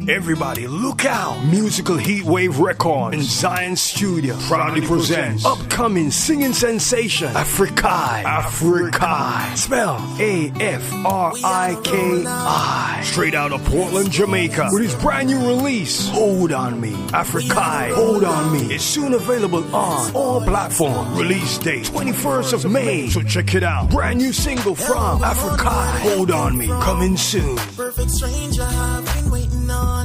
Everybody look out! Musical Heatwave Records in Zion Studio proudly presents upcoming singing sensation Afrikai. Afrikai. Spell A-F-R-I-K-I. Straight out of Portland, Jamaica. With his brand new release, Hold On Me. Afrikai, Hold On Me. It's soon available on all platforms. Release date 21st of May. So check it out. Brand new single from Afrikai, Hold On Me. Coming soon. Perfect stranger I've been waiting on.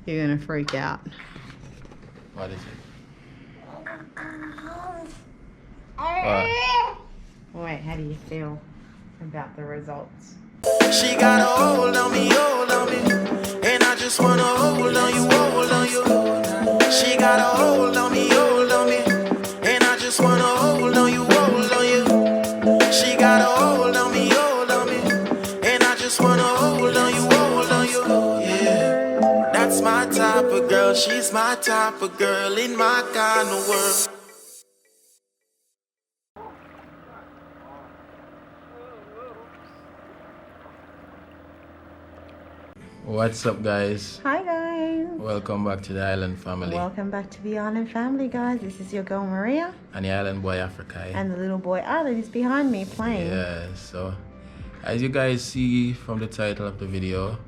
You're gonna freak out. What is it? Wait, how do you feel about the results? She got a hold on me, and I just wanna hold on you, hold on you. She got a hold on me, and I just wanna hold on you, hold on you. She got a hold on me, and I just wanna hold on you, hold on you. Yeah, that's my type of girl. She's my type of girl in my kind of world. What's up, guys? Hi guys. Welcome back to the Island family. Welcome back to the Island family, guys. This is your girl Maria. And the Island boy Africa. And the little boy Island is behind me playing. Yeah, so as you guys see from the title of the video,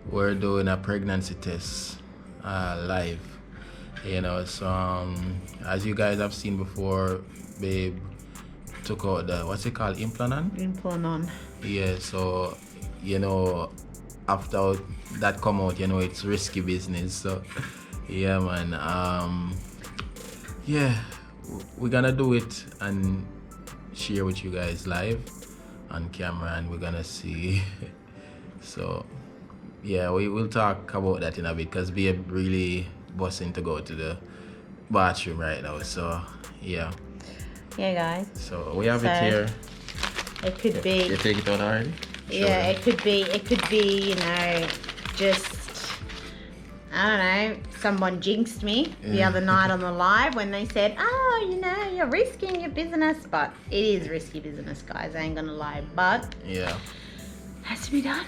we're doing a pregnancy test live. You know, so as you guys have seen before, babe took out the, what's it called, implant? Yeah, so you know, after that come out, you know, it's risky business. So yeah, man, yeah, we're gonna do it and share with you guys live on camera, and we're gonna see. So yeah, we will talk about that in a bit, because babe really busting to go to the bathroom right now. So yeah, guys, so we have it here. It could be, you take it out already? yeah, it could be, you know, just, I don't know, someone jinxed me the other night on the live when they said, oh, you know, you're risking your business. But it is risky business, guys, I ain't gonna lie, but Yeah, has to be done.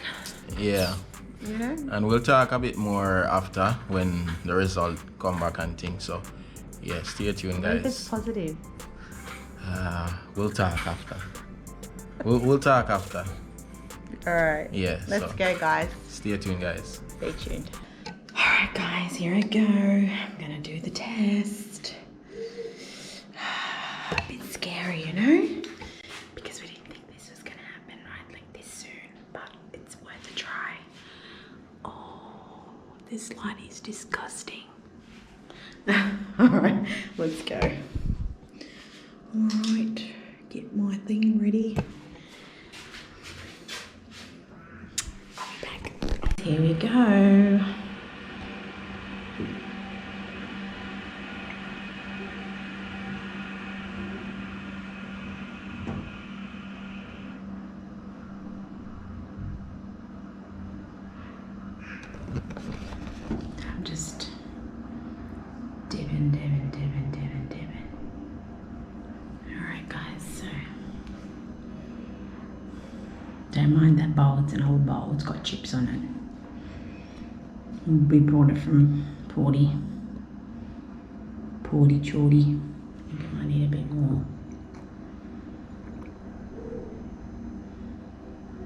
yeah. You know? And we'll talk a bit more after when the result come back and things. So yeah, stay tuned, What if it's guys. positive? We'll talk after. We'll talk after. Alright. Yeah, Let's so go, guys. stay tuned, guys. Stay tuned. Alright, guys, here I go. I'm gonna do the test. A bit scary, you know? Because we didn't think this was gonna happen right like this soon. But it's worth a try. Oh, this light is disgusting. Alright, let's go. Alright, get my thing ready. Here we go. I'm just dipping. Alright, guys, so don't mind that bowl, it's an old bowl, it's got chips on it. We brought it from Porty Chorty. I think I might need a bit more.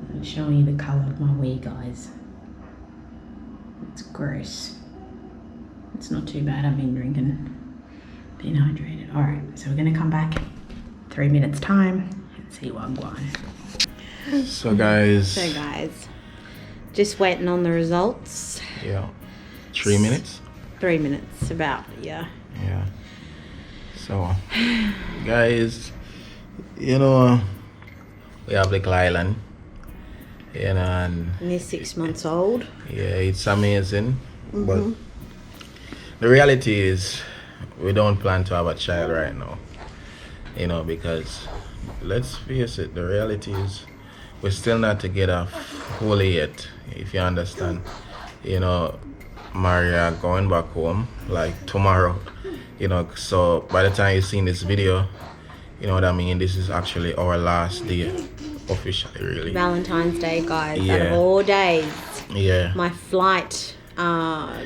I'm showing you the colour of my wee, guys. It's gross. It's not too bad, I've been drinking, being hydrated. Alright, so we're gonna come back 3 minutes time and see what I'm going. So guys, Just waiting on the results. yeah, 3 minutes. 3 minutes, about, yeah. Yeah. So guys, you know, we have Little Island, you know, and he's 6 months old. yeah, it's amazing. But the reality is we don't plan to have a child right now, you know, because let's face it, the reality is we're still not together fully yet, if you understand. You know, Maria going back home like tomorrow, you know, so by the time you've seen this video, You know what I mean? This is actually our last day, officially, really. Valentine's Day, guys. Out Yeah. of all days, Yeah. my flight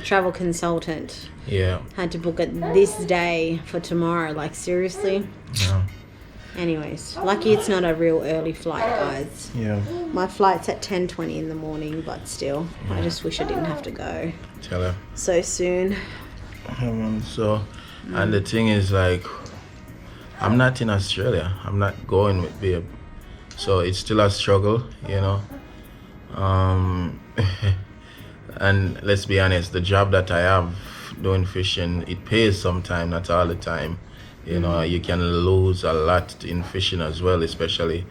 travel consultant Yeah. had to book it this day for tomorrow. Like, seriously? Yeah. Anyways, lucky it's not a real early flight, guys. Yeah. My flight's at 10:20 in the morning, but still, I just wish I didn't have to go Tell her. so soon. So, and the thing is, like, I'm not in Australia. I'm not going with babe. So it's still a struggle, you know. And let's be honest, the job that I have doing fishing, it pays sometimes, not all the time. You know, you can lose a lot in fishing as well, especially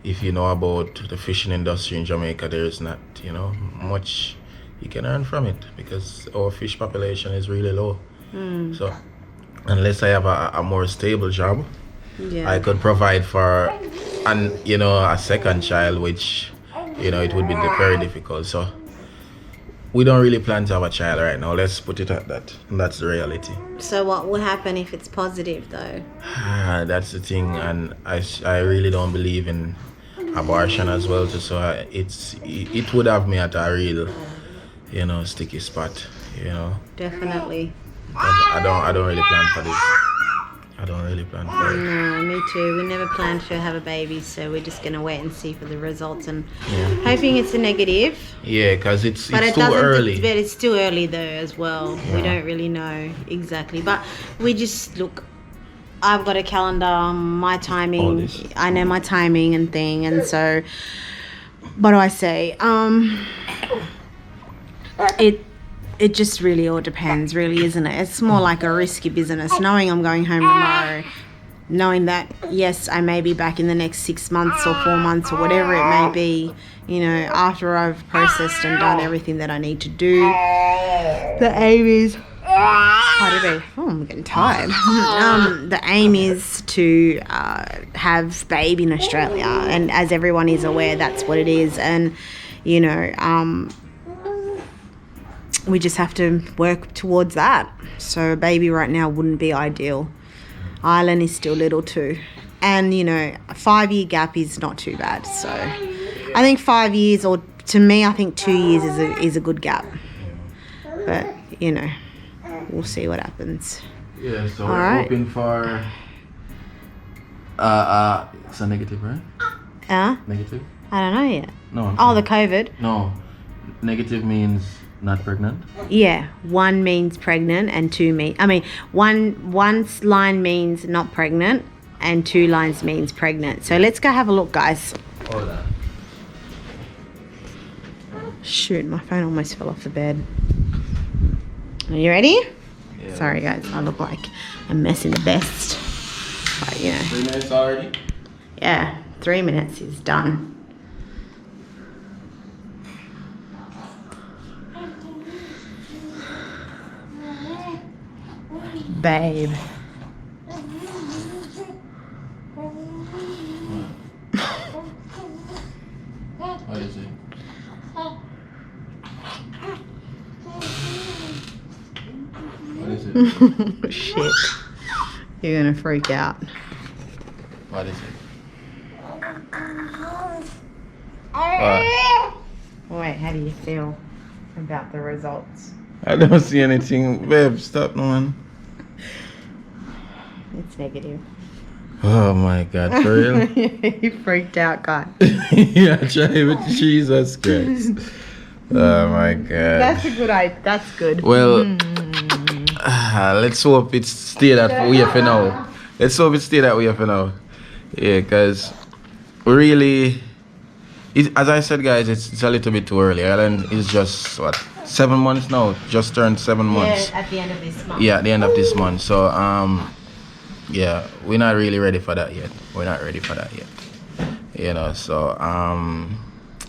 if you know about the fishing industry in Jamaica. There is not, you know, much you can earn from it because our fish population is really low. So unless I have a more stable job, Yeah. I could provide for, and you know, a second child, which, you know, it would be very difficult. So we don't really plan to have a child right now. Let's put it at that. And that's the reality. So what will happen if it's positive, though? That's the thing, and I really don't believe in abortion as well. So it would have me at a real, you know, sticky spot. You know, Definitely. but I don't really plan for this. I don't really plan for it. No, me too. We never planned to have a baby, so we're just gonna wait and see for the results and Yeah. hoping it's a negative. Yeah, because it's But it too doesn't. early. But it's too early though as well. We Yeah. don't really know exactly. But we just look. I've got a calendar, my All timing. this. I know my timing and thing, and so. What do I say? It just really all depends, really, isn't it? It's more like a risky business. Knowing I'm going home tomorrow, knowing that yes, I may be back in the next 6 months or 4 months or whatever it may be. You know, after I've processed and done everything that I need to do. The aim is. Oh, I'm getting tired. The aim is to have babe in Australia, and as everyone is aware, that's what it is. And you know, we just have to work towards that. So a baby right now wouldn't be ideal. Island is still little too, and you know, a 5-year gap is not too bad. So I think 5 years, or to me, I think 2 years is a good gap. But you know, we'll see what happens. Yeah, so All we're right. hoping for it's a negative, right? Negative? I don't know yet. No. Oh, the COVID. No. Negative means not pregnant. Yeah, 1 means pregnant and 2 mean. I mean, one line means not pregnant and 2 lines means pregnant. So let's go have a look, guys. Hold on. Shoot, my phone almost fell off the bed. Are you ready? Yeah. Sorry, guys, I look like I'm messing the best. But you know, 3 minutes already? yeah, 3 minutes is done. Babe. What is it? What is it? Shit. You're gonna freak out. What is it? Wait, how do you feel about the results? I don't see anything. Babe, stop, man. It's negative. Oh my God, for real? You freaked out, guy. Yeah, try with Jesus Christ. Oh my God. That's a good idea. That's good. Well, let's hope it stay that way for now. Let's hope it stay that way for now. Yeah, because really, as I said, guys, it's a little bit too early. Ireland is just, what, 7 months now? Just turned 7 months. Yeah, at the end of this month. Yeah, at the end of this month. So, yeah, we're not really ready for that yet. We're not ready for that yet. You know, so,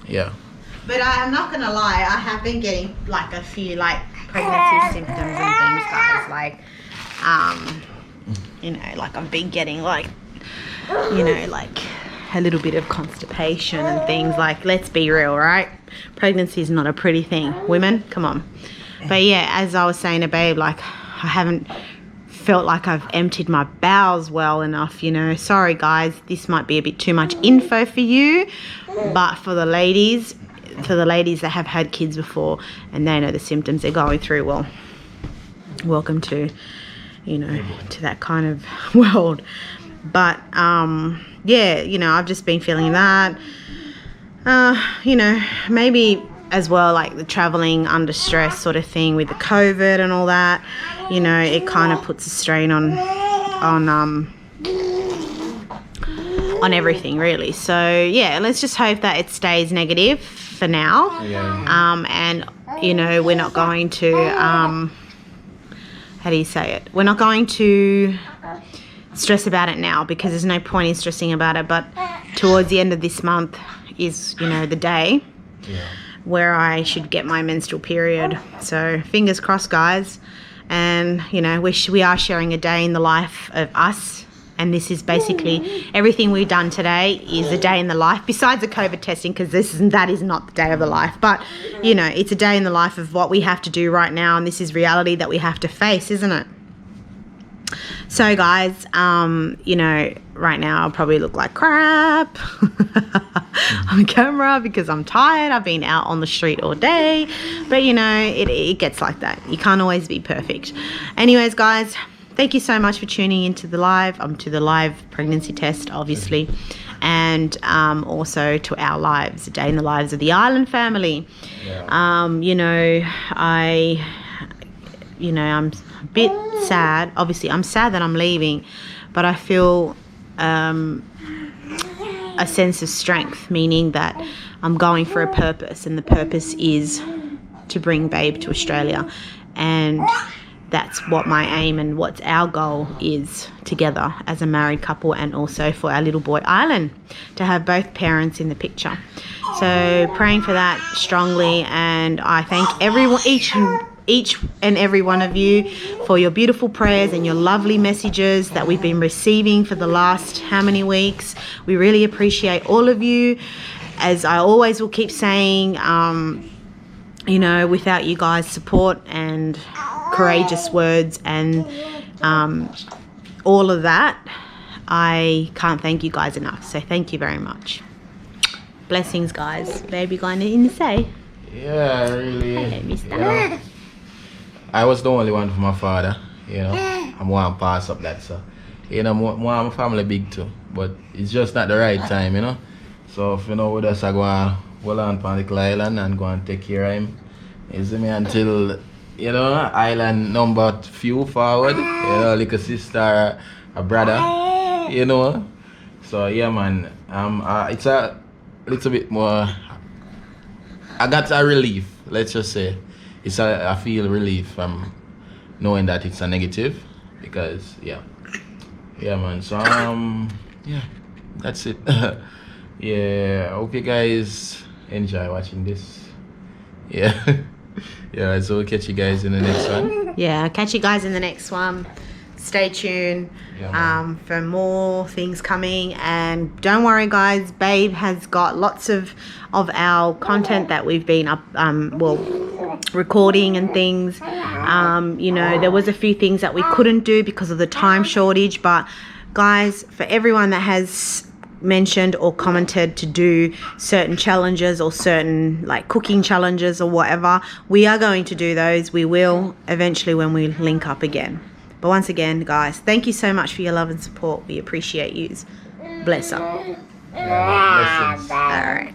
yeah. But I'm not gonna lie, I have been getting like a few like pregnancy symptoms and things, guys. Like, you know, like I've been getting like, you know, like a little bit of constipation and things. Like, let's be real, right? Pregnancy is not a pretty thing. Women, come on. But yeah, as I was saying to Babe, like I haven't felt like I've emptied my bowels well enough, you know. Sorry guys, this might be a bit too much info for you, but for the ladies that have had kids before and they know the symptoms they're going through, well, welcome to, you know, to that kind of world. But yeah, you know, I've just been feeling that, you know, maybe as well, like the traveling under stress sort of thing with the COVID and all that, you know, it kind of puts a strain on everything really. So yeah, let's just hope that it stays negative for now. And you know, we're not going to how do you say it? We're not going to stress about it now, because there's no point in stressing about it. But towards the end of this month is, you know, the day where I should get my menstrual period. So fingers crossed, guys. And you know, we are sharing a day in the life of us, and this is basically everything we've done today is a day in the life, besides the COVID testing, because that is not the day of the life, but you know, it's a day in the life of what we have to do right now, and this is reality that we have to face, isn't it? So guys, you know, right now I'll probably look like crap on camera because I'm tired. I've been out on the street all day, but you know, it gets like that. You can't always be perfect. Anyways, guys, thank you so much for tuning into the live, to the live pregnancy test, obviously, and also to our lives, a day in the lives of the Island family. You know, I'm a bit sad. Obviously, I'm sad that I'm leaving, but I feel a sense of strength, meaning that I'm going for a purpose, and the purpose is to bring Babe to Australia, and that's what my aim and what's our goal is together as a married couple, and also for our little boy Island to have both parents in the picture. So praying for that strongly, and I thank everyone, each and every one of you, for your beautiful prayers and your lovely messages that we've been receiving for the last how many weeks. We really appreciate all of you. As I always will keep saying, you know, without you guys' support and courageous words and all of that, I can't thank you guys enough. So thank you very much. Blessings, guys. Baby, got anything to say? Yeah, really. Hello, mister. You know, I was the only one for my father, you know. I'm going to pass up that, so. You know, my family big too, but it's just not the right time, you know. So, if you know, with us, I go on Little Island and go and take care of him. You see me, until, you know, island number few forward, you know, like a sister, a brother, you know. So, yeah, man, it's a little bit more, I got a relief, let's just say. I feel relief from knowing that it's a negative, because yeah man. So yeah, that's it. Yeah, I hope you guys enjoy watching this. Yeah. Yeah, so we'll catch you guys in the next one. Yeah, catch you guys in the next one. Stay tuned for more things coming, and don't worry guys, Babe has got lots of our content that we've been up recording and things. You know, there was a few things that we couldn't do because of the time shortage, but guys, for everyone that has mentioned or commented to do certain challenges or certain like cooking challenges or whatever, we are going to do those. We will eventually when we link up again. But once again, guys, thank you so much for your love and support. We appreciate you. Bless up. Yeah, blessings. All right.